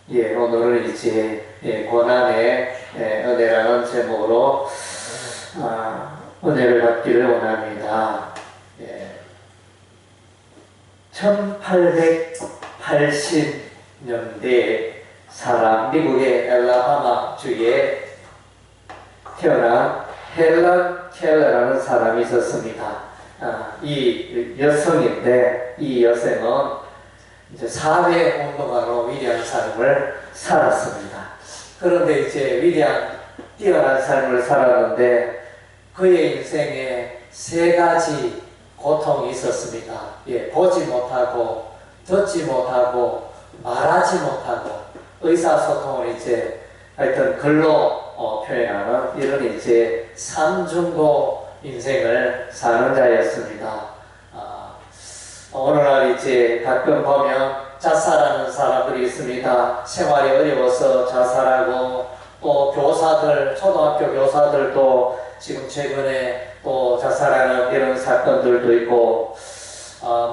오늘은 이제 고난의 은혜라는 제목으로 은혜를 받기를 원합니다. 1880년대 미국의 엘라바마 주에 태어난 헬런 켈러라는 사람이 있었습니다. 이 여성인데 이 여성은 이제 사회운동가로 위대한 삶을 살았습니다. 그런데 이제 뛰어난 삶을 살았는데 그의 인생에 세 가지 고통이 있었습니다. 보지 못하고, 듣지 못하고, 말하지 못하고, 의사소통을 이제 하여튼 글로 표현하는 이런 이제 삼중고 인생을 사는 자였습니다. 오늘날 이제 가끔 보면 자살하는 사람들이 있습니다. 생활이 어려워서 자살하고, 또 교사들, 초등학교 교사들도 지금 최근에 또 자살하는 이런 사건들도 있고,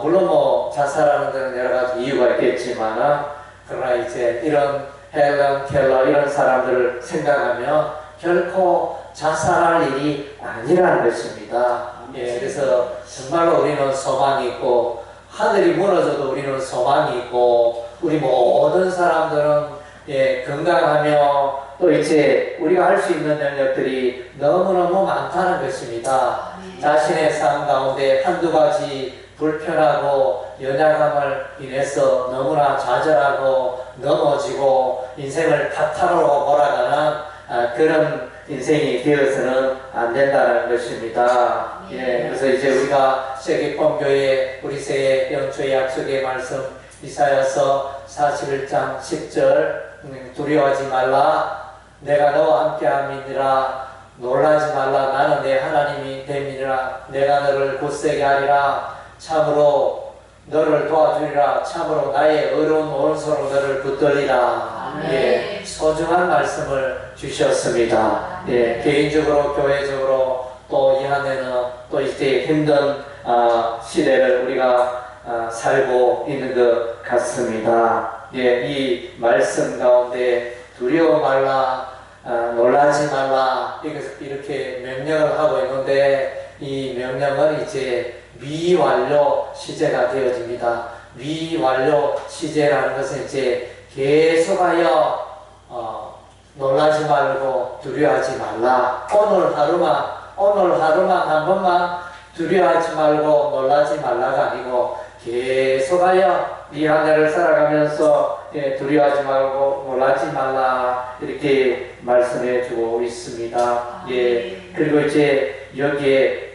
물론 뭐 자살하는 데는 여러 가지 이유가 있겠지만, 그러나 이제 이런 헬런 켈러 이런 사람들을 생각하면 결코 자살할 일이 아니라는 것입니다. 그래서 정말로 우리는 소망이 있고, 하늘이 무너져도 우리는 소망이 있고, 우리 모든 사람들은 건강하며 또 이제 우리가 할 수 있는 능력들이 너무너무 많다는 것입니다. 자신의 삶 가운데 한두 가지 불편하고 연약함을 인해서 너무나 좌절하고 넘어지고 인생을 파탄으로 몰아가는 그런 인생이 되어서는 안 된다는 것입니다. 그래서 이제 우리가 세계pon교회 우리 새해 연초의 약속의 말씀 이사야서 41장 10절 두려워하지 말라 내가 너와 함께함이니라 놀라지 말라 나는 내 하나님이 됨이니라 내가 너를 굳세게 하리라 참으로 너를 도와주리라 참으로 나의 의로운 오른손으로 너를 붙들리라. 소중한 말씀을 주셨습니다. 개인적으로 교회적으로 또 이 한 해는 또 이제 힘든 시대를 우리가 살고 있는 것 같습니다. 이 말씀 가운데 두려워 말라 놀라지 말라 이렇게 명령을 하고 있는데 이 명령은 이제 미완료 시제가 되어집니다. 미완료 시제라는 것은 이제 계속하여 놀라지 말고 두려워하지 말라. 오늘 하루만 한 번만 두려워하지 말고 놀라지 말라가 아니고 계속하여 이 한 해를 살아가면서 두려워하지 말고 놀라지 말라 이렇게 말씀해 주고 있습니다. 그리고 이제 여기에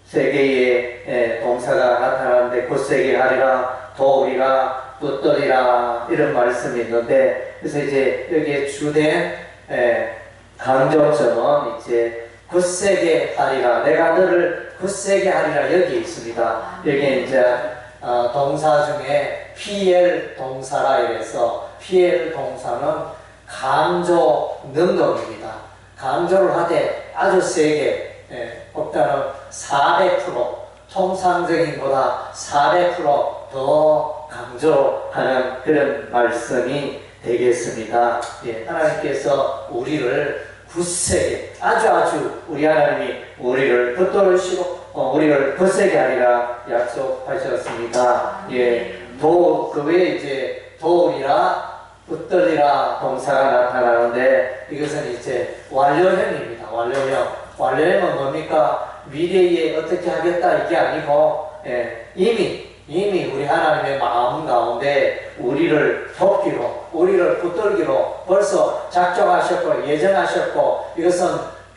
세 개의 동사가 나타나는데 굳세게 하리라 도우리라 붙들리라 이런 말씀이 있는데 그래서 이제 여기에 주된 강조점은 이제 굳세게 하리라 내가 너를 굳세게 하리라 여기 있습니다. 여기에 이제 동사 중에 PL 동사라 이래서 PL 동사는 강조 능동입니다. 강조를 하되 아주 세게 일단은 400% 통상적인 보다 400% 더 강조하는 그런 말씀이 되겠습니다. 하나님께서 우리를 굳세게 아주 우리 하나님이 우리를 붙들으시고 우리를 굳세게 하리라 약속하셨습니다. 그 외에 이제 도우리라 붙들리라 동사가 나타나는데 이것은 이제 완료형입니다. 완료형은 뭡니까? 미래에 어떻게 하겠다 이게 아니고 이미 우리 하나님의 마음 가운데 우리를 돕기로 우리를 붙들기로 벌써 작정하셨고 예정하셨고 이것은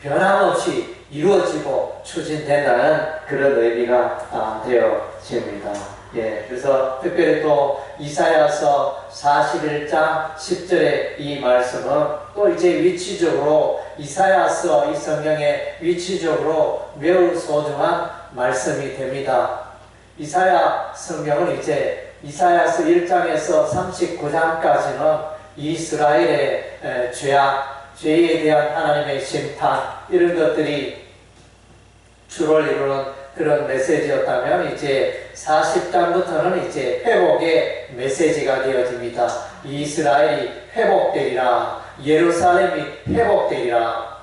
변함없이 이루어지고 추진된다는 그런 의미가 되어집니다. 그래서 특별히 또 이사야서 41장 10절의 이 말씀은 또 이제 위치적으로 이사야서 이 성경의 위치적으로 매우 소중한 말씀이 됩니다. 이사야 성경은 이제 이사야서 1장에서 39장까지는 이스라엘의 죄에 대한 하나님의 심판 이런 것들이 주를 이루는 그런 메시지였다면 이제 40장부터는 이제 회복의 메시지가 되어집니다. 이스라엘이 회복되리라, 예루살렘이 회복되리라.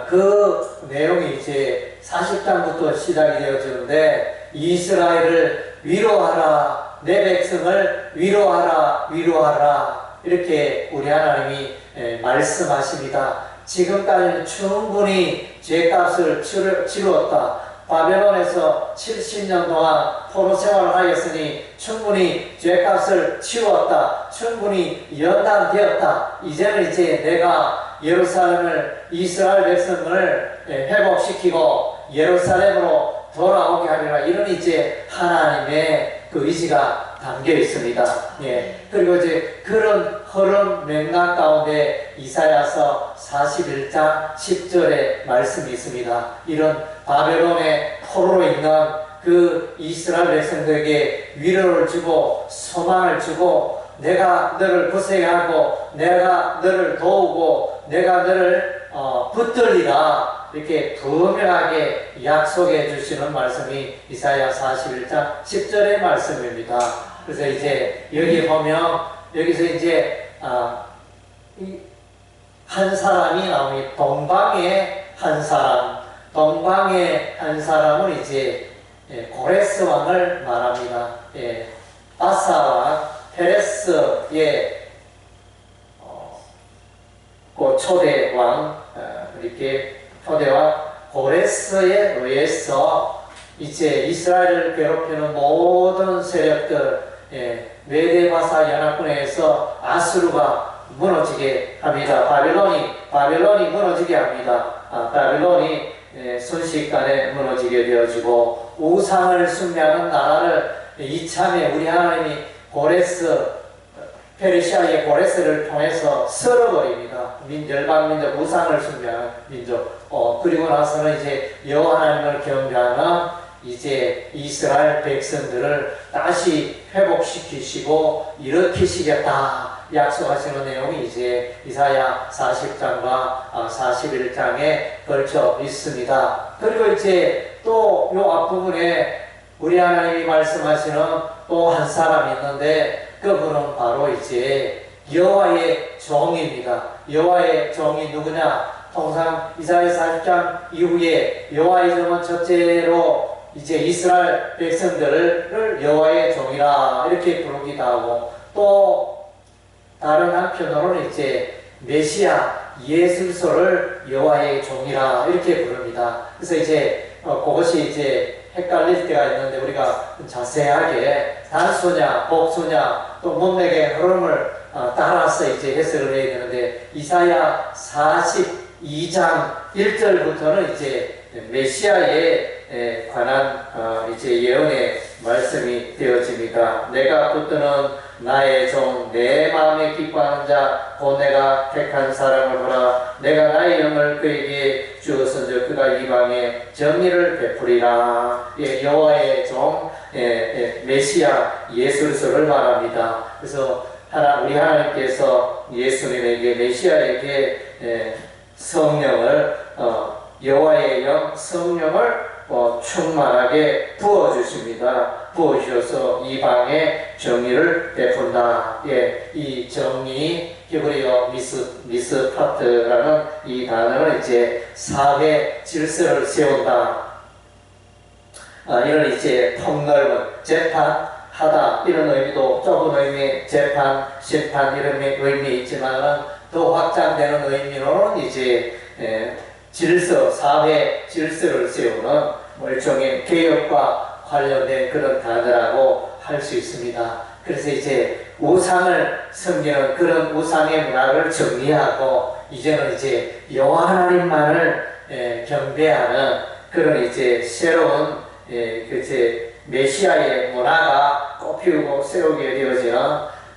그 내용이 이제 40장부터 시작이 되어지는데, 이스라엘을 위로하라, 내 백성을 위로하라, 위로하라, 이렇게 우리 하나님이 말씀하십니다. 지금까지는 충분히 죄값을 치루었다. 바벨론에서 70년 동안 포로 생활을 하였으니 충분히 죄값을 치루었다. 충분히 연단되었다. 이제는 이제 내가 예루살렘을, 이스라엘 백성을 회복시키고 예루살렘으로 돌아오게 하리라. 이런 이제 하나님의 그 의지가 담겨 있습니다. 예. 그리고 이제 그런 흐름 맥락 가운데 이사야서 41장 10절의 말씀이 있습니다. 이런 바벨론의 포로로 있는 그 이스라엘 백성들에게 위로를 주고 소망을 주고, 내가 너를 굳세게 하고 내가 너를 도우고 내가 너를 붙들리라, 이렇게 분명하게 약속해 주시는 말씀이 이사야 41장 10절의 말씀입니다. 그래서 이제 여기 보면, 여기서 이제 한 사람이 나오니, 동방의 한 사람, 동방의 한 사람은 이제 고레스 왕을 말합니다. 바사 왕, 페레스의 그 초대 왕, 이렇게 초대왕 고레스에 의해서 이제 이스라엘을 괴롭히는 모든 세력들, 메데바사 연합군에 의해서 아수르가 무너지게 합니다. 바벨론이 무너지게 합니다. 바벨론이 순식간에 무너지게 되어지고, 우상을 숭배하는 나라를 이참에 우리 하나님이 고레스, 페르시아의 고레스를 통해서 썰어버립니다. 열방민족, 우상을 숭배하는 민족. 그리고 나서는 이제 여호와 하나님을 경배하는 이제 이스라엘 백성들을 다시 회복시키시고 일으키시겠다 약속하시는 내용이 이제 이사야 40장과 41장에 걸쳐 있습니다. 그리고 이제 또 요 앞부분에 우리 하나님이 말씀하시는 또 한 사람이 있는데, 그분은 바로 이제 여호와의 종입니다. 여호와의 종이 누구냐? 통상 이사야 40장 이후에 여호와의 종은 첫째로 이제 이스라엘 백성들을 여호와의 종이라 이렇게 부르기도 하고, 또 다른 한편으로는 이제 메시아 예수를 여호와의 종이라 이렇게 부릅니다. 그래서 이제 그것이 이제 헷갈릴 때가 있는데, 우리가 자세하게 단수냐 복수냐 또 문맥의 흐름을 따라서 이제 해석을 해야 되는데, 이사야 42장 1절부터는 이제 메시아에 관한 이제 예언의 말씀이 되어집니다. 내가 붙드는 나의 종, 내 마음에 기뻐하는 자, 곧 내가 택한 사람을 보라. 내가 나의 영을 그에게 주었은즉 그가 이방에 정의를 베푸리라. 여호와의 종, 메시아 예수 그리스도를 말합니다. 그래서 우리 하나님께서 예수님에게, 메시아에게 성령을, 여호와의 영 성령을 충만하게 부어주십니다. 부어주셔서 이방에 정의를 베푼다. 이 정의, 히브리어 미스파트라는 이 단어는 이제 사회 질서를 세운다. 이런 이제 폭넓은 재판하다 이런 의미도, 좁은 의미의 재판, 심판 이런 의미 있지만은 더 확장되는 의미로는 이제 질서, 사회 질서를 세우는 일종의 개혁과 관련된 그런 단어라고 할 수 있습니다. 그래서 이제 우상을 섬기는 그런 우상의 문화를 정리하고, 이제는 이제 여호와 하나님만을 경배하는 그런 이제 새로운 이제 메시아의 문화가 꽃피우고 세우게 되어지는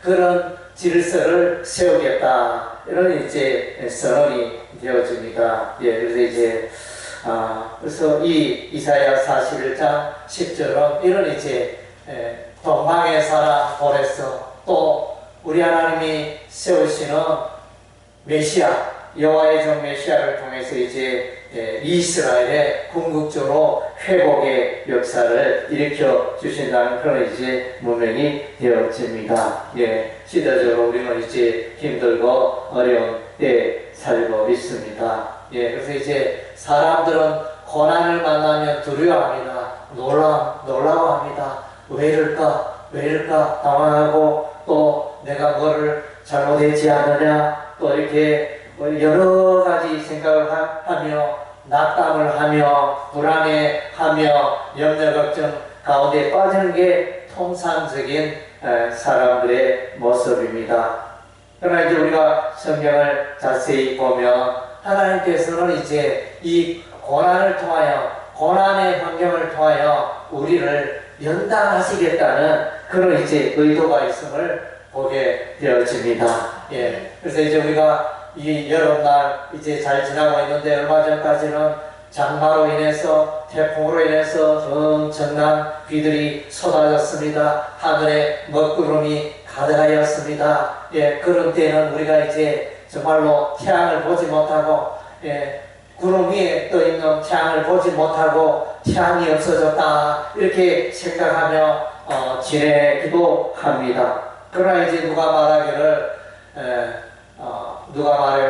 그런 질서를 세우겠다, 이런 이제 선언이 되어집니다. 그래서 이제 그래서 이 이사야 41장 10절은 이런 이제 동방의 사람 고레스, 또 우리 하나님이 세우시는 메시아, 여호와의 종 메시아를 통해서 이제 이스라엘의 궁극적으로 회복의 역사를 일으켜 주신다는 그런 이제 문명이 되어집니다. 시대적으로 우리는 이제 힘들고 어려운 때에 살고 있습니다. 그래서 이제 사람들은 고난을 만나면 두려워합니다. 놀라워합니다. 왜 이럴까 당황하고 또 내가 뭐를 잘못했지 않느냐 또 이렇게 여러 가지 생각을 하며 낙담을 하며 불안해하며 염려 걱정 가운데 빠지는 게 통상적인 사람들의 모습입니다. 그러나 이제 우리가 성경을 자세히 보면 하나님께서는 이제 이 고난을 통하여 고난의 환경을 통하여 우리를 연단하시겠다는 그런 이제 의도가 있음을 보게 되어집니다. 그래서 이제 우리가 이 여름날 이제 잘 지나고 있는데 얼마 전까지는 장마로 인해서 태풍으로 인해서 엄청난 비들이 쏟아졌습니다. 하늘에 먹구름이 가득하였습니다. 그런 때는 우리가 이제 정말로 태양을 보지 못하고 구름 위에 떠 있는 태양을 보지 못하고 태양이 없어졌다 이렇게 생각하며 지내기도 합니다. 그러나 이제 누가 말하기를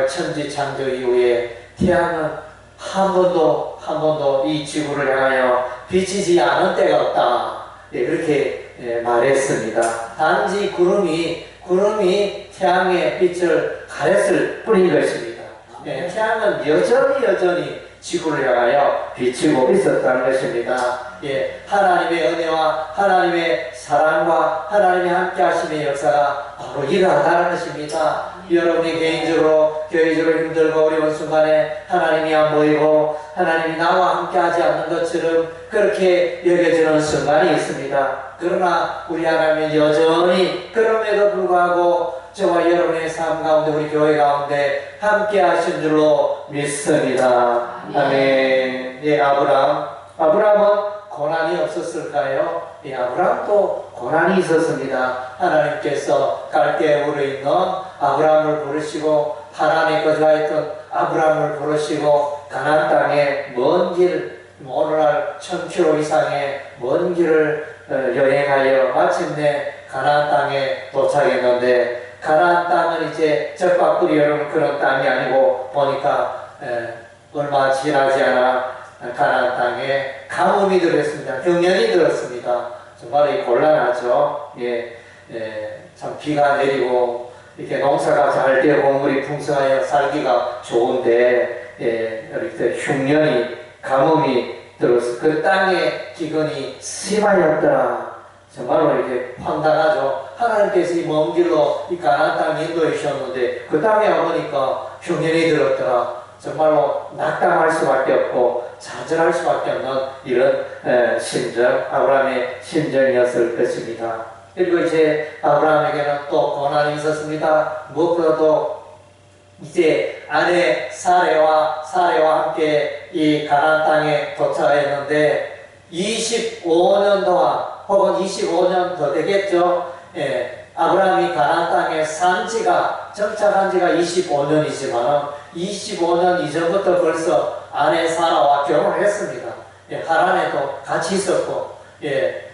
천지 창조 이후에 태양은 한 번도 이 지구를 향하여 비치지 않은 때가 없다. 그렇게 말했습니다. 단지 구름이 태양의 빛을 가렸을 뿐인 것입니다. 태양은 여전히 지구를 향하여 비치고 있었다는 것입니다. 하나님의 은혜와 하나님의 사랑과 하나님의 함께 하심의 역사가 바로 일어나다는 것입니다. 여러분이 개인적으로 교회적으로 힘들고 어려운 순간에 하나님이 안 보이고 하나님이 나와 함께 하지 않는 것처럼 그렇게 여겨지는 순간이 있습니다. 그러나 우리 하나님은 여전히 그럼에도 불구하고 저와 여러분의 삶 가운데 우리 교회 가운데 함께 하신 줄로 믿습니다. 아멘. 아브라함은 고난이 없었을까요? 아브라함도 고난이 있었습니다. 하나님께서 갈대우르 있는 아브라함을 부르시고 하나님의 거주하였던 아브라함을 부르시고 가나안 땅에 먼 길, 오늘날 1000km 이상의 먼 길을 여행하여 마침내 가나안 땅에 도착했는데 가나안 땅은 이제 젖밥들이 여러분 그런 땅이 아니고 보니까 얼마 지나지 않아 가나안 땅에 가뭄이 들었습니다. 경련이 들었습니다. 정말 곤란하죠. 참 비가 내리고 이렇게 농사가 잘 되고 물이 풍성하여 살기가 좋은데 이렇게 흉년이 가뭄이 들어서 그 땅에 기근이 심하였더라. 정말로 이렇게 황당하죠. 하나님께서 이 먼 길로 이 가나안 땅에 인도해 주셨는데 그 땅에 와보니까 흉년이 들었더라. 정말로 낙담할 수밖에 없고 좌절할 수밖에 없는 이런 심정, 아브라함의 심정이었을 것입니다. 그리고 이제 아브라함에게는 또 고난이 있었습니다. 무엇보다도 이제 아내 사레와 함께 이 가나안 땅에 도착했는데 25년 동안 혹은 25년 더 되겠죠. 아브라함이 가나안 땅에 정착한 지가 25년이지만 25년 이전부터 벌써 아내 사라와 결혼을 했습니다. 하란에도 같이 있었고,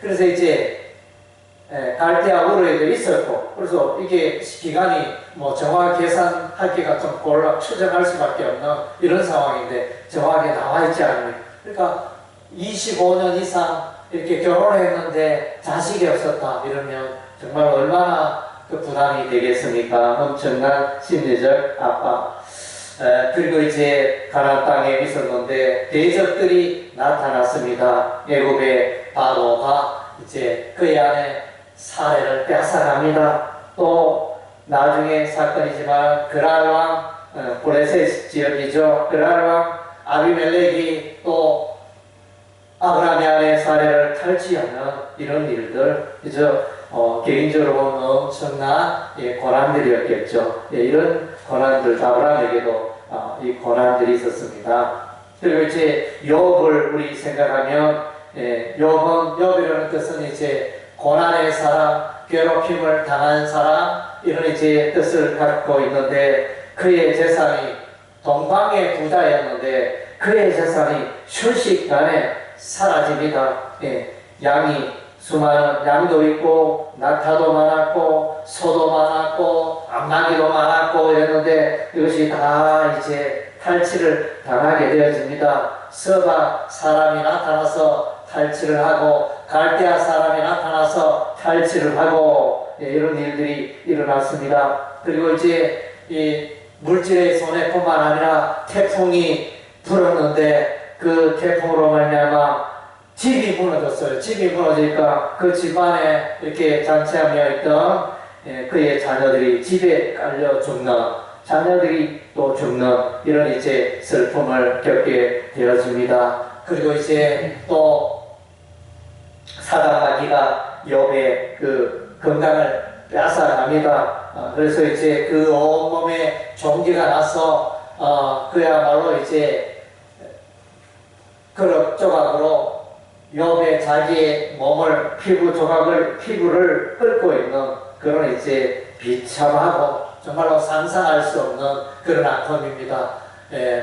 그래서 이제 갈대아 우르에도 있었고, 그래서 이게 기간이 뭐 정확히 계산하기가 좀 추정할 수밖에 없는 이런 상황인데 정확하게 나와 있지 않습니다. 그러니까 25년 이상 이렇게 결혼했는데 자식이 없었다 이러면 정말 얼마나 그 부담이 되겠습니까? 엄청난 심리적 압박. 그리고 이제 가나안 땅에 있었는데 대적들이 나타났습니다. 애굽의 바로가 이제 그의 아내 사례를 뺏어갑니다. 또 나중에 사건이지만 그랄 왕 브레셋 지역이죠. 그랄 왕 아비멜렉이 또 아브라함의 아내 사례를 탈취하는 이런 일들, 개인적으로 보면 엄청난 고난들이었겠죠. 이런 고난들, 아브라함에게도 이 고난들이 있었습니다. 그리고 이제 욥을 우리 생각하면, 욥이라는 뜻은 이제 고난의 사람, 괴롭힘을 당한 사람, 이런 이제 뜻을 갖고 있는데, 그의 재산이 동방의 부자였는데, 그의 재산이 순식간에 사라집니다. 예, 양이 수많은 양도 있고 낙타도 많았고 소도 많았고 암나기도 많았고 이랬는데 이것이 다 이제 탈취를 당하게 되어집니다. 서바 사람이 나타나서 탈취를 하고 갈대아 사람이 나타나서 탈취를 하고 이런 일들이 일어났습니다. 그리고 이제 이 물질의 손해뿐만 아니라 태풍이 불었는데 그 태풍으로 말미암아 집이 무너졌어요. 집이 무너지니까 그 집안에 이렇게 잔치하며 있던 그의 자녀들이 집에 깔려 죽는, 자녀들이 또 죽는 이런 이제 슬픔을 겪게 되어집니다. 그리고 이제 또 사단마귀가 욥의 그 건강을 빼앗아갑니다. 그래서 이제 그 온몸에 종기가 나서 그야말로 이제 그릇 조각으로 욥의 자기의 몸을 피부를 끓고 있는 그런 이제 비참하고 정말로 상상할 수 없는 그런 아픔입니다.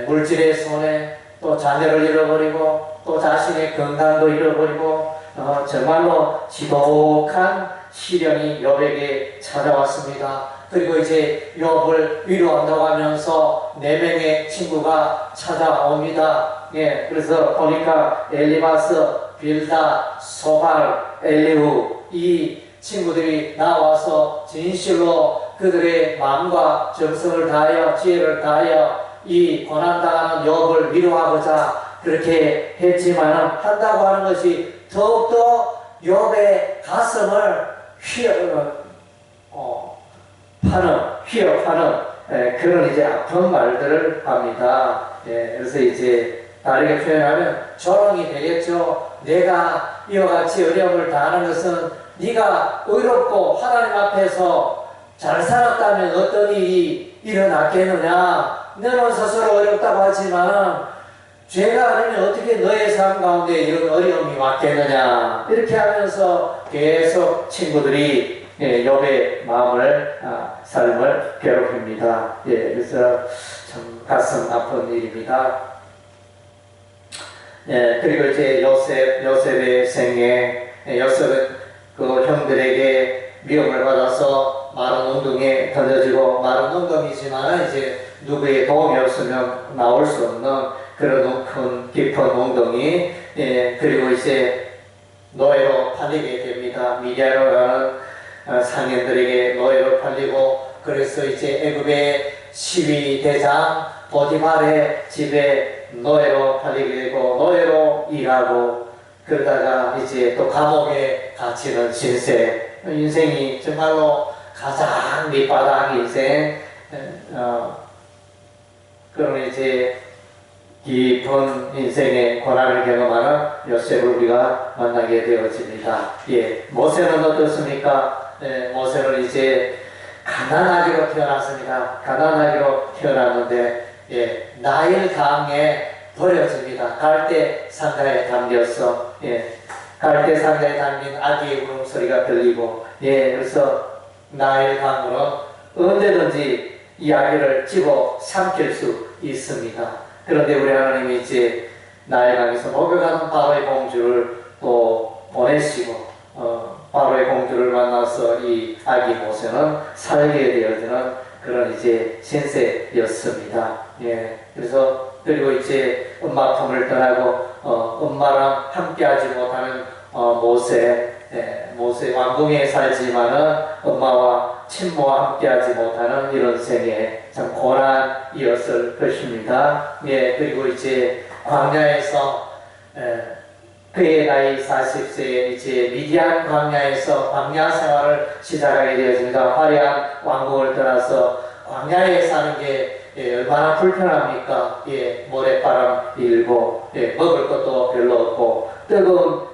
물질의 손에 또 자녀를 잃어버리고 또 자신의 건강도 잃어버리고 정말로 지독한 시련이 욥에게 찾아왔습니다. 그리고 이제 욥을 위로한다고 하면서 4명의 친구가 찾아옵니다. 예, 그래서 보니까 엘리바스, 빌다, 소발, 엘리후 이 친구들이 나와서 진실로 그들의 마음과 정성을 다하여 지혜를 다하여 이 고난당하는 욥을 위로하고자 그렇게 했지만 한다고 하는 것이 더욱더 욥의 가슴을 휘어파는 그런 이제 아픈 말들을 합니다. 그래서 이제 다르게 표현하면 조롱이 되겠죠. 내가 이와 같이 어려움을 당하는 것은 네가 의롭고 하나님 앞에서 잘 살았다면 어떤 일이 일어났겠느냐. 너는 스스로 어렵다고 하지만 죄가 아니면 어떻게 너의 삶 가운데 이런 어려움이 왔겠느냐. 이렇게 하면서 계속 친구들이 욥의 마음을 삶을 괴롭힙니다. 그래서 참 가슴 아픈 일입니다. 그리고 이제 요셉의 생애, 요셉은 그 형들에게 미움을 받아서 마른 웅덩이에 던져지고, 마른 웅덩이지만 이제 누구의 도움이 없으면 나올 수 없는 그런 큰 깊은 웅덩이, 그리고 이제 노예로 팔리게 됩니다. 미디아로 가는 상인들에게 노예로 팔리고, 그래서 이제 애굽의 시위대장 보디발의 집에 노예로 팔리게 되고 노예로 일하고, 그러다가 이제 또 감옥에 갇히는 인생이 정말로 가장 밑바닥 인생, 그런 이제 깊은 인생의 고난을 경험하는 요셉을 우리가 만나게 되어집니다. 모세는 어떻습니까? 모세는 이제 가난하기로 태어났습니다. 가난하기로 태어났는데 나일 강에 버려집니다. 갈대 상자에 담겨서 갈대 상자에 담긴 아기의 울음소리가 들리고, 그래서 나일 강으로 언제든지 이 아기를 집어 삼킬 수 있습니다. 그런데 우리 하나님이 이제 나일 강에서 목욕하는 바로의 공주를 또 보내시고, 바로의 공주를 만나서 이 아기 모세는 살게 되어지는 그런 이제 신세였습니다. 그래서 그리고 이제 엄마 품을 떠나고 엄마랑 함께하지 못하는 모세 왕궁에 살지만은 엄마와 친모와 함께하지 못하는 이런 생에 참 고난이었을 것입니다. 그리고 이제 광야에서 그의 나이 40세에 이제 미디안 광야에서 광야 생활을 시작하게 되었습니다. 화려한 왕궁을 떠나서 광야에 사는 게 얼마나 불편합니까? 모래바람 일고, 먹을 것도 별로 없고, 뜨거운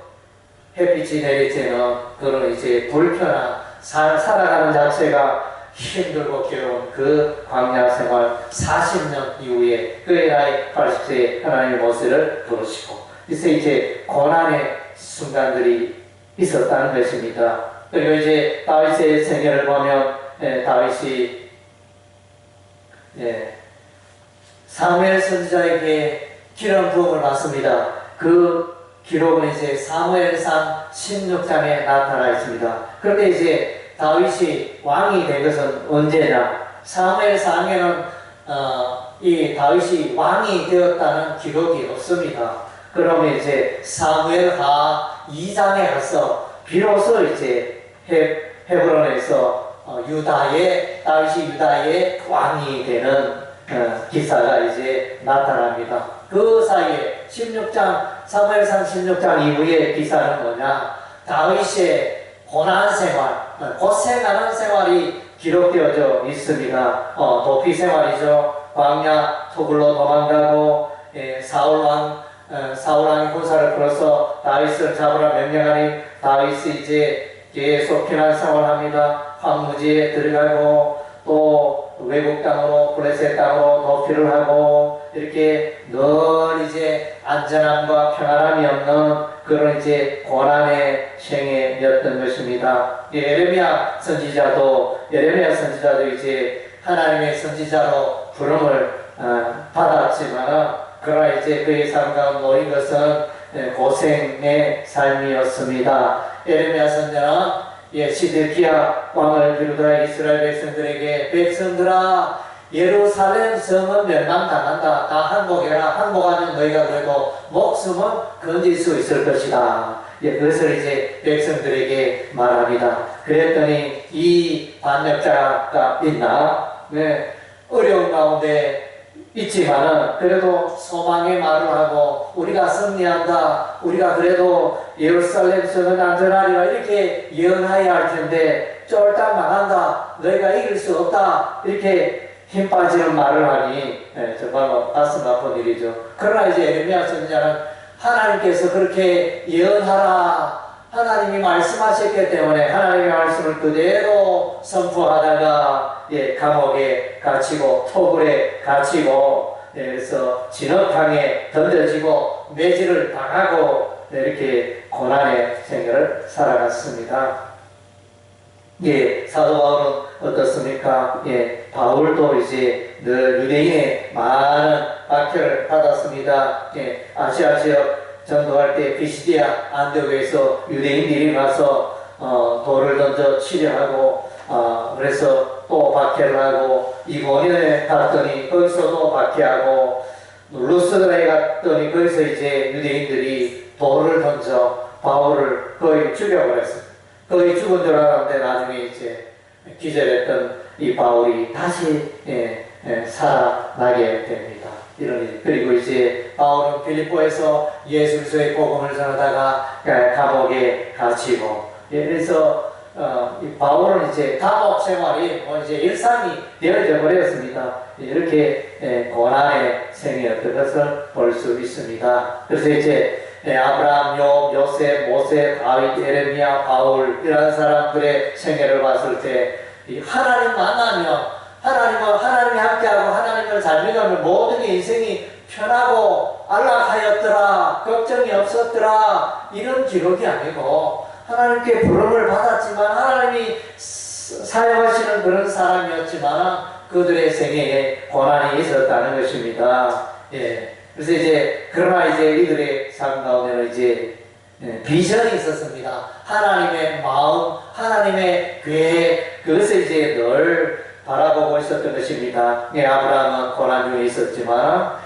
햇빛이 내릴 때는 그런 이제 불편한 살아가는 자체가 힘들고 괴로운 그 광야 생활 40년 이후에 그의 나이 80세에 하나님의 모세를 부르시고, 그래서 이제 고난의 순간들이 있었다는 것입니다. 그리고 이제 다윗의 생애를 보면 다윗이 사무엘 선지자에게 기름 부음을 받습니다. 그 기록은 이제 사무엘상 16장에 나타나 있습니다. 그런데 이제 다윗이 왕이 된 것은 언제냐? 사무엘상에는 이 다윗이 왕이 되었다는 기록이 없습니다. 그러면 이제 사무엘하 2장에 가서 비로소 이제 헤브론에서 다윗이 유다의 왕이 되는 기사가 이제 나타납니다. 그 사이에 16장, 사무엘상 16장 이후의 기사는 뭐냐? 다윗의 고난 생활, 고생하는 생활이 기록되어져 있습니다. 도피 생활이죠. 광야 토굴로 도망가고, 사울왕이 군사를 풀어서 다윗을 잡으라 명령하니 다윗이 이제 계속 피난 생활합니다. 황무지에 들어가고 또 외국 땅으로 블레셋 땅으로 도피를 하고 이렇게 늘 이제 안전함과 평안함이 없는 그런 이제 고난의 생애였던 것입니다. 예레미야 선지자도 이제 하나님의 선지자로 부름을 받았지만 그러나 이제 그의 삶 가운데 놓인 것은 고생의 삶이었습니다. 예레미야 선지자는 시드기야 왕을 비롯하여 이스라엘 백성들에게 백성들아 예루살렘 성은 멸망당한다. 다 항복해라. 항복하면 너희가 그래도 목숨은 건질 수 있을 것이다. 그것을 이제 백성들에게 말합니다. 그랬더니 이 반역자가 있나? 어려운 가운데 있지만은 그래도 소망의 말을 하고 우리가 승리한다. 우리가 그래도 예루살렘 성은 안전하리라 이렇게 예언하여야 할 텐데 쫄딱 망한다. 너희가 이길 수 없다. 이렇게 힘 빠지는 말을 하니 정말 가슴 아픈 일이죠. 그러나 이제 예레미야 선지자는 하나님께서 그렇게 예언하라. 하나님이 말씀하셨기 때문에 하나님의 말씀을 그대로 선포하다가 감옥에 갇히고 토굴에 갇히고 그래서 진흙탕에 던져지고 매질을 당하고 이렇게 고난의 생애를 살아갔습니다. 사도 바울은 어떻습니까? 바울도 이제 늘 유대인의 많은 박해를 받았습니다. 아시아 지역 전도할 때 피시디아 안디옥에서 유대인들이 와서 돌을 던져 치려하고 그래서 또 박해를 하고 이고니에 갔더니 거기서도 박해하고 루스드라에 갔더니 거기서 이제 유대인들이 돌을 던져 바울을 거의 죽여버렸어요. 거의 죽은 줄 알았는데 나중에 이제 기절했던 이 바울이 다시 살아나게 됩니다. 그리고 이제 바울은 필리포에서 예수 그리스도의 복음을 전하다가 감옥에 갇히고 그래서 이 바울은 이제 감옥 생활이 이제 일상이 되어져 버렸습니다. 이렇게 고난의 생애였던 것을 볼 수 있습니다. 그래서 이제 아브라함, 욥, 요셉, 모세, 다윗, 예레미야, 바울 이런 사람들의 생애를 봤을 때 하나님 만나면 하나님이 함께하고 하나님을 잘 믿으면 모든 게 인생이 편하고 안락하였더라, 걱정이 없었더라 이런 기록이 아니고 하나님께 부름을 받았지만 하나님이 사용하시는 그런 사람이었지만 그들의 생애에 고난이 있었다는 것입니다. 그래서 이제 그러나 이제 이들의 삶 가운데는 이제 비전이 있었습니다. 하나님의 마음, 하나님의 계획 그것을 이제 늘 바라보고 있었던 것입니다. 아브라함은 고난 중에 있었지만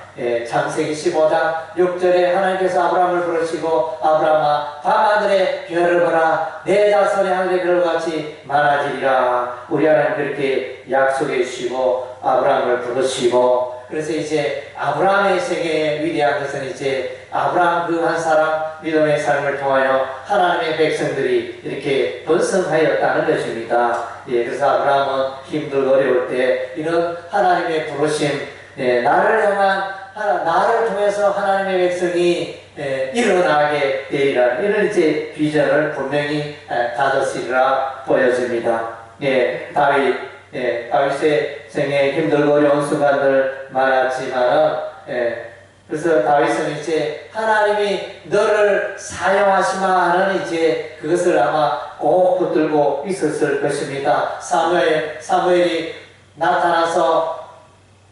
창세기 15장 6절에 하나님께서 아브라함을 부르시고 아브라함아 밤하늘의 별을 보라 내 자손의 하늘의 별과 같이 많아지리라. 우리 하나님 그렇게 약속해 주시고 아브라함을 부르시고 그래서 이제 아브라함의 세계의 위대한 것은 이제 아브라함 그 한 사람 믿음의 삶을 통하여 하나님의 백성들이 이렇게 번성하였다는 것입니다. 그래서 아브라함은 힘들고 어려울 때 이런 하나님의 부르심 나를 향한 나를 통해서 하나님의 백성이 일어나게 되리라 이런 이제 비전을 분명히 가졌으리라 보여집니다. 다윗의 생에 힘들고 어려운 순간들 많았지만 그래서 다윗은 이제 하나님이 너를 사용하시마 하는 이제 그것을 아마 꼭 붙들고 있었을 것입니다. 사무엘이 나타나서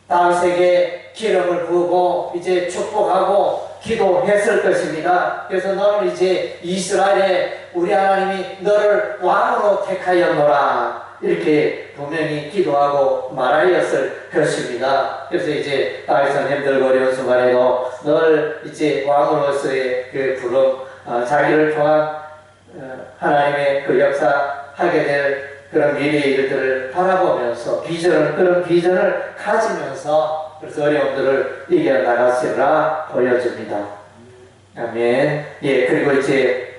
다윗에게 기름을 부고 이제 축복하고 기도했을 것입니다. 그래서 너는 이제 이스라엘에 우리 하나님이 너를 왕으로 택하였노라 이렇게 분명히 기도하고 말하였을 것입니다. 그래서 이제 다윗은 힘들고 어려운 순간에도 늘 이제 왕으로서의 그 부름, 자기를 통한 하나님의 그 역사하게 될 그런 미래의 일들을 바라보면서 그런 비전을 가지면서 그래서 어려움들을 이겨나갔으라 보여줍니다. 아멘. 예, 그리고 이제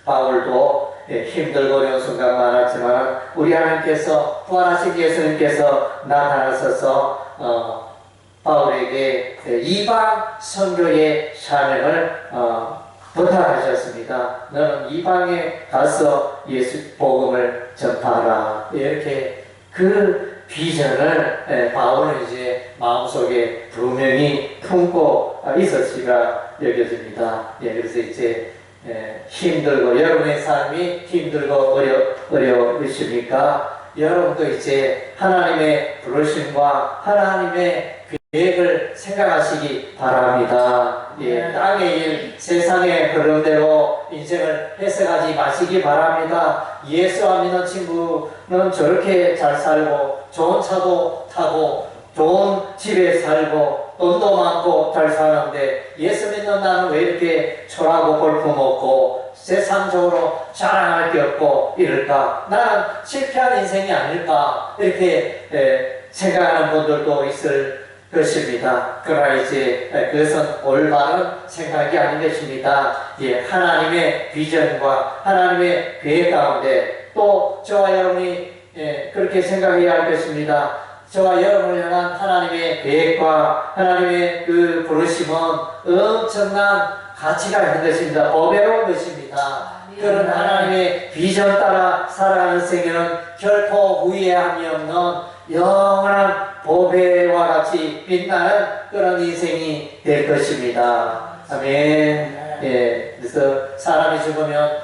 바울도 힘들고 어려운 순간 많았지만 우리 하나님께서 부활하신 예수님께서 나타나셔서 바울에게 이방 선교의 사명을 부탁하셨습니다. 너는 이방에 가서 예수 복음을 전파하라. 이렇게 그 비전을 바울은 이제 마음속에 분명히 품고 있었으리라 여겨집니다. 예, 그래서 이제 힘들고 여러분의 삶이 힘들고 어려우십니까? 여러분도 이제 하나님의 부르심과 하나님의 계획을 생각하시기 바랍니다. 예, 땅의 일, 세상의 흐름대로 인생을 해석하지 마시기 바랍니다. 예수와 믿는 친구는 저렇게 잘 살고 좋은 차도 타고 좋은 집에 살고 돈도 많고 잘 사는데 예수 믿는 나는 왜 이렇게 초라하고 골프 먹고 세상적으로 자랑할 게 없고 이럴까? 나는 실패한 인생이 아닐까? 이렇게 생각하는 분들도 있을 것입니다. 그러나 이제 그것은 올바른 생각이 아닌 것입니다. 예, 하나님의 비전과 하나님의 계획 가운데 또 저와 여러분이 그렇게 생각해야 할 것입니다. 저와 여러분을 향한 하나님의 계획과 하나님의 그 부르심은 엄청난 가치가 있는 것입니다. 보배로운 것입니다. 그런 하나님의 비전 따라 살아가는 생애는 결코 후회함이 없는 영원한 보배와 같이 빛나는 그런 인생이 될 것입니다. 아멘. 예, 그래서 사람이 죽으면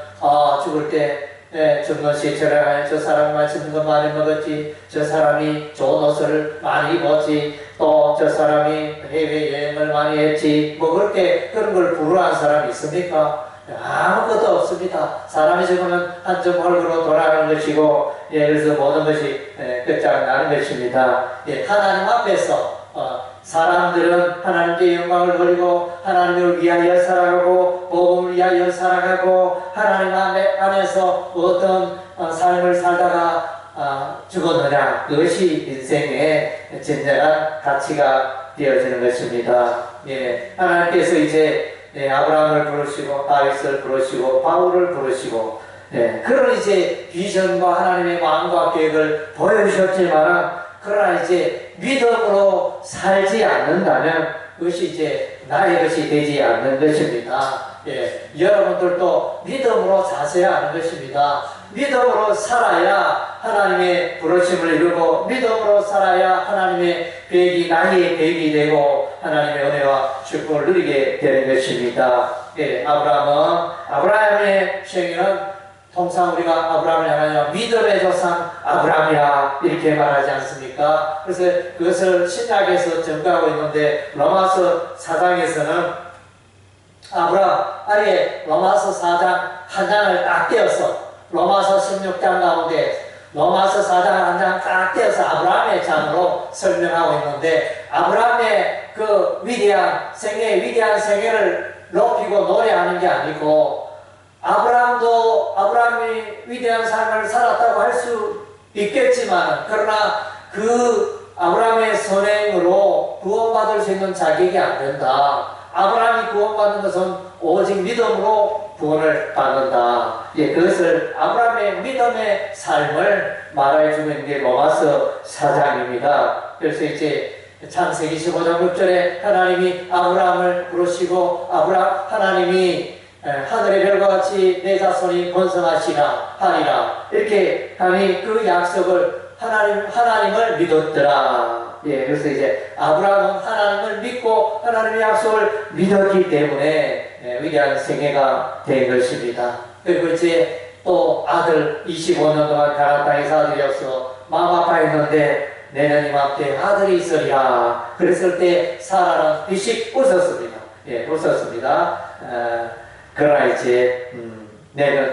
죽을 때 죽는 시체를 저 사람이 맛있는 거 많이 먹었지, 저 사람이 좋은 옷을 많이 입었지, 또 저 사람이 해외여행을 많이 했지, 뭐 그렇게 그런 걸 부러워하는 사람이 있습니까? 아무것도 없습니다. 사람이 죽으면 한쪽 얼굴로 돌아가는 것이고, 예, 그래서 모든 것이 끝장나는 것입니다. 예, 하나님 앞에서 사람들은 하나님께 영광을 돌리고 하나님을 위하여 살아가고 복음을 위하여 살아가고 하나님 안에서 어떤 삶을 살다가 죽었느냐, 그것이 인생의 진정한 가치가 되어지는 것입니다. 예, 하나님께서 이제 아브라함을 부르시고 다윗을 부르시고 바울을 부르시고 그런 이제 비전과 하나님의 마음과 계획을 보여주셨지만 그러나 이제 믿음으로 살지 않는다면 그것이 이제 나의 것이 되지 않는 것입니다. 예, 여러분들도 믿음으로 사셔야 하는 것입니다. 믿음으로 살아야 하나님의 부르심을 이루고 믿음으로 살아야 하나님의 계획이 나의 계획이 되고 하나님의 은혜와 축복을 누리게 되는 것입니다. 예, 아브라함의 생애는 통상 우리가 아브라함을 향하여 믿음의 조상 아브라함이라 이렇게 말하지 않습니까? 그래서 그것을 신약에서 전가하고 있는데 로마서 4장에서는 로마서 4장 한 장을 딱 떼어서 로마서 16장 가운데 로마서 4장 한 장 딱 떼어서 아브라함의 장으로 설명하고 있는데 아브라함의 그 위대한 생애를 높이고 노래하는 게 아니고 아브라함이 위대한 삶을 살았다고 할 수 있겠지만 그러나 그 아브라함의 선행으로 구원받을 수 있는 자격이 안 된다. 아브라함이 구원받는 것은 오직 믿음으로 구원을 받는다. 예, 그것을 아브라함의 믿음의 삶을 말해주고 있는 게 로마서 4장입니다. 그래서 이제 창세기 15장 6절에 하나님이 아브라함을 부르시고 하나님이 하늘의 별과 같이 내 자손이 번성하리라 이렇게 하니 그 약속을 하나님을 믿었더라. 예, 그래서 이제 아브라함은 하나님을 믿고 하나님의 약속을 믿었기 때문에 위대한 생애가 된 것입니다. 그리고 이제 또 아들 25년 동안 가나안 땅에서 아들이 없어 마음 아파했는데 내는 이맘때 아들이 있으리라. 그랬을 때 사라는 비식 웃었습니다. 예, 웃었습니다. 그러나 이제 내는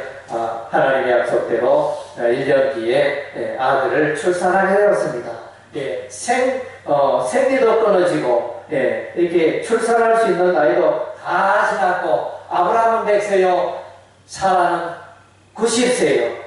하나님의 약속대로 1년 뒤에 아들을 출산하게 되었습니다. 예, 생리도 끊어지고, 예, 이렇게 출산할 수 있는 나이도 다 지났고, 아브라함은 100세요, 사라는 90세요.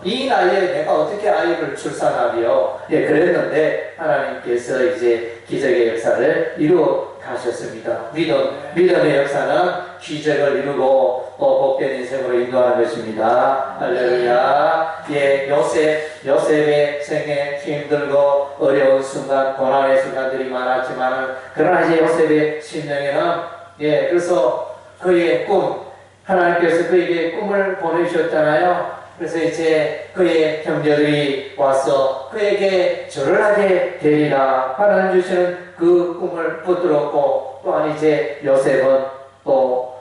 이 나이에 내가 어떻게 아이를 출산하리요? 예, 그랬는데, 하나님께서 이제 기적의 역사를 이루어 가셨습니다. 믿음의 역사는 기적을 이루고 또 복된 인생으로 인도하는 것입니다. 할렐루야. 예, 요셉의 생에 힘들고 어려운 순간, 고난의 순간들이 많았지만, 그러나 이제 요셉의 심령에는, 예, 그래서 그의 하나님께서 그에게 꿈을 보내주셨잖아요. 그래서 이제 그의 형제들이 와서 그에게 절을 하게 되리라. 하나님 주시는 그 꿈을 붙들었고, 또한 이제 요셉은 또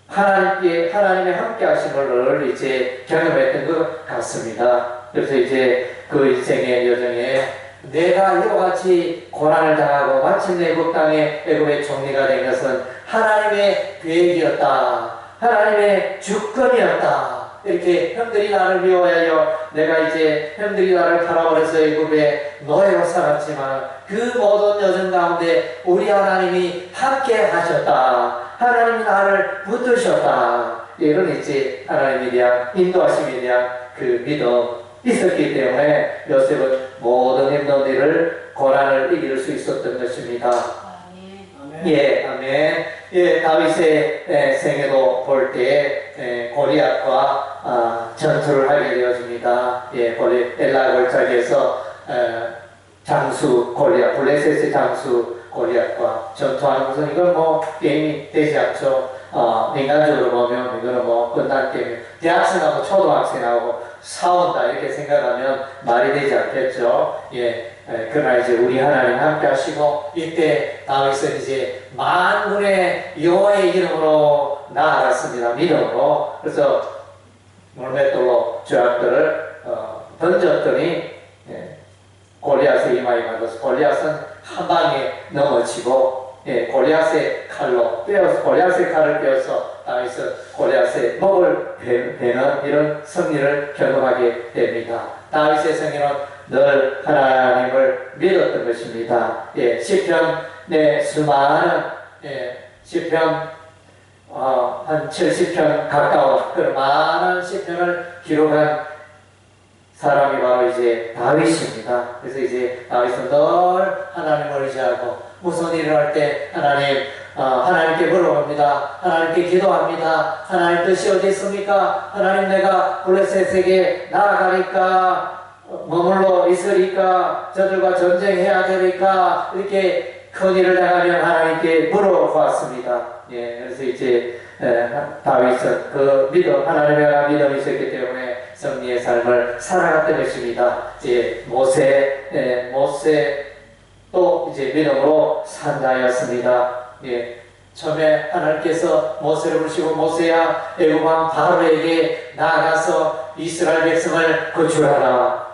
하나님의 함께 하심을 늘 이제 경험했던 것 같습니다. 그래서 이제 그 인생의 여정에 내가 이와 같이 고난을 당하고 마침내 애굽 땅에 애굽의 총리가 된 것은 하나님의 계획이었다. 하나님의 주권이었다. 이렇게 형들이 나를 미워하여 내가 이제 형들이 나를 팔아버려서 애굽의 노예로 살았지만 그 모든 여정 가운데 우리 하나님이 함께 하셨다. 하나님이 나를 붙드셨다. 이런 이제 하나님에 대한 인도하심에 대한 그 믿음 있었기 때문에 요셉은 모든 힘든 일을 고난을 이길 수 있었던 것입니다. 예, 아멘. 예, 다윗의 생애도 볼 때 골리앗과 전투를 하게 되어집니다. 예, 엘라 골짜기에서 장수 골리앗, 블레셋의 장수 골리앗과 전투하는 것은 이건 뭐 게임이 되지 않죠. 인간적으로 보면 이거는 뭐 끝난 게임. 대학생하고 초등학생하고 싸운다 이렇게 생각하면 말이 되지 않겠죠. 예. 그러나 이제 우리 하나님 함께 하시고 이때 다윗은 이제 만군의 여호와의 이름으로 나아갔습니다. 믿음으로. 그래서 물맷돌로 죄악들을 던졌더니 골리앗의 이마에 맞아서 골리앗은 한 방에 넘어지고 골리앗의 골리앗의 칼을 빼어서 다윗은 골리앗의 목을 베는 이런 승리를 경험하게 됩니다. 다윗의 승리는 늘 하나님을 믿었던 것입니다. 예, 시편의 수많은 시편 한 70편 가까운 그 많은 시편을 기록한 사람이 바로 이제 다윗입니다. 그래서 이제 다윗은 늘 하나님을 의지하고 무슨 일을 할 때 하나님께 물어봅니다. 하나님께 기도합니다. 하나님 뜻이 어디 있습니까? 하나님 내가 블레셋에게 나아가니까 머물러 있으리까? 저들과 전쟁해야 되니까? 이렇게 큰 일을 당하면 하나님께 물어보았습니다. 예, 그래서 이제 다윗은 그 하나님의 믿음이 있었기 때문에 승리의 삶을 살아갔던 것입니다. 이제 모세도 이제 믿음으로 산자였습니다. 예. 처음에 하나님께서 모세를 부르시고 모세야 애굽 왕 바로에게 나아가서 이스라엘 백성을 거주하라.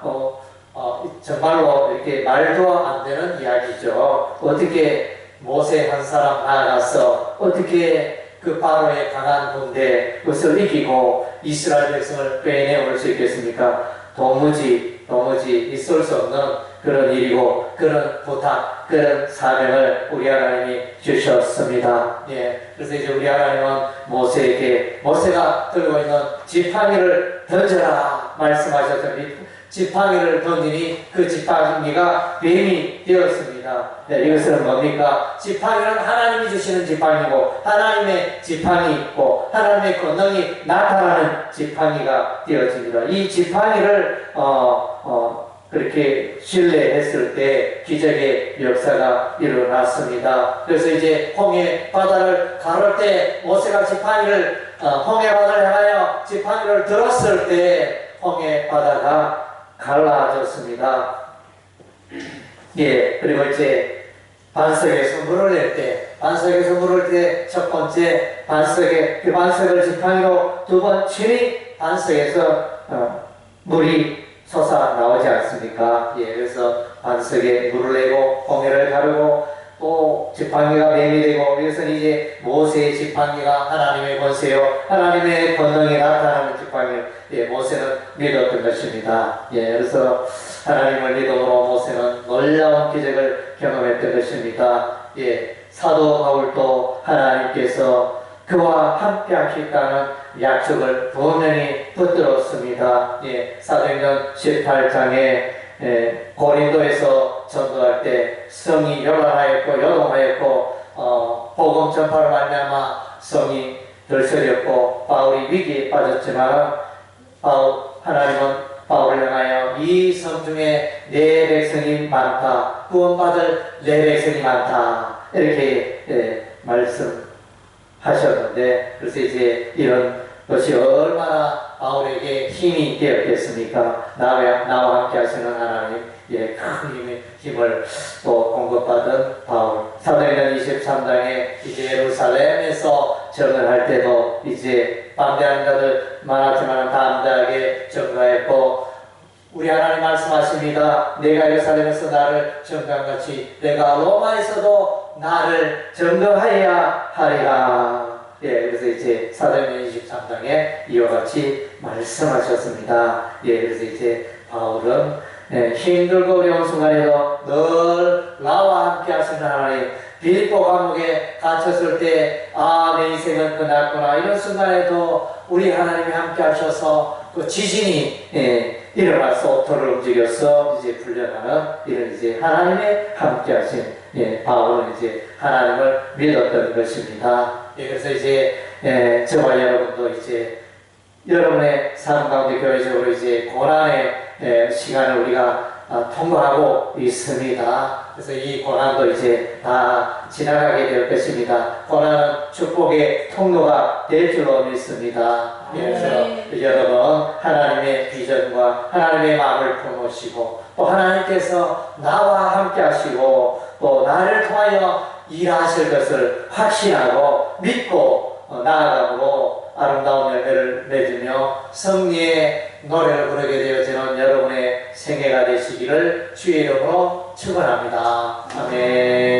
정말로 이렇게 말도 안 되는 이야기죠. 어떻게 모세 한 사람 나아가서 어떻게 그 바로의 강한 군대 그것을 이기고 이스라엘 백성을 빼내올 수 있겠습니까? 도무지 있을 수 없는 그런 일이고 그런 부탁, 그런 사명을 우리 하나님이 주셨습니다. 예, 그래서 이제 우리 하나님은 모세가 들고 있는 지팡이를 던져라 말씀하셨더니 지팡이를 던지니 그 지팡이가 뱀이 되었습니다. 네, 이것은 뭡니까? 지팡이는 하나님이 주시는 지팡이고 하나님의 지팡이 있고 하나님의 권능이 나타나는 지팡이가 되어집니다. 이 지팡이를 그렇게 신뢰했을 때 기적의 역사가 일어났습니다. 그래서 이제 홍해 바다를 가를 때 모세가 지팡이를 홍해 바다를 향하여 지팡이를 들었을 때 홍해 바다가 갈라졌습니다. 예, 그리고 이제 반석에서 물을 낼 때 첫 번째 반석을 지팡이로 두 번 치니 반석에서 물이 솟아 나오지 않습니까? 예, 그래서 반석에 물을 내고 홍해를 가르고 또 지팡이가 뱀이 되고, 이것은 이제 모세의 지팡이가 하나님의 권세요, 하나님의 권능이 나타나는 지팡이를, 예, 모세는 믿었던 것입니다. 예, 그래서 하나님을 믿음으로 모세는 놀라운 기적을 경험했던 것입니다. 예, 사도 바울도 하나님께서 그와 함께 하시다는 약속을 분명히 붙들었습니다. 예, 사도행전 18장에 고린도에서 전도할 때 성이 요란하였고 요동하였고 복음 전파로 말미암아 성이 들서렸고 바울이 위기에 빠졌지만 하나님은 바울을 향하여 이 성 중에 내 백성이 많다, 구원받을 내 백성이 많다, 이렇게 말씀하셨는데, 그래서 이제 이런 것이 얼마나 바울에게 힘이 되었겠습니까? 나와 함께 하시는 하나님, 예, 큰 힘을 또 공급받은 바울. 사도행전 23장에 이제 예루살렘에서 전을 때도 이제 반대하는 자들 많았지만 담대하게 전가했고, 우리 하나님 말씀하십니다. 내가 예루살렘에서 나를 전가한 같이 내가 로마에서도 나를 전가하여야 하리라. 예, 그래서 이제 사도행전 23장에 이와 같이 말씀하셨습니다. 예, 그래서 이제 바울은 힘들고 어려운 순간에도 늘 나와 함께 하시는 하나님, 빌립보 감옥에 갇혔을 때 내 인생은 끝났구나, 이런 순간에도 우리 하나님이 함께 하셔서 그 지진이 일어나서 오토를 움직여서 이제 풀려나는 이런 이제 하나님의 함께 하신, 바울은 이제 하나님을 믿었던 것입니다. 그래서 이제 저와 여러분도 이제 여러분의 삶 가운데 교회적으로 이제 고난의 시간을 우리가 통과하고 있습니다. 그래서 이 고난도 이제 다 지나가게 될 것입니다. 고난은 축복의 통로가 될 줄로 믿습니다. 그래서 여러분 하나님의 비전과 하나님의 마음을 품으시고 또 하나님께서 나와 함께 하시고 또 나를 통하여 일하실 것을 확신하고 믿고 나아감으로 아름다운 열매를 맺으며 승리의 노래를 부르게 되어지는 여러분의 생애가 되시기를 주의 이름으로 축원합니다. 아멘.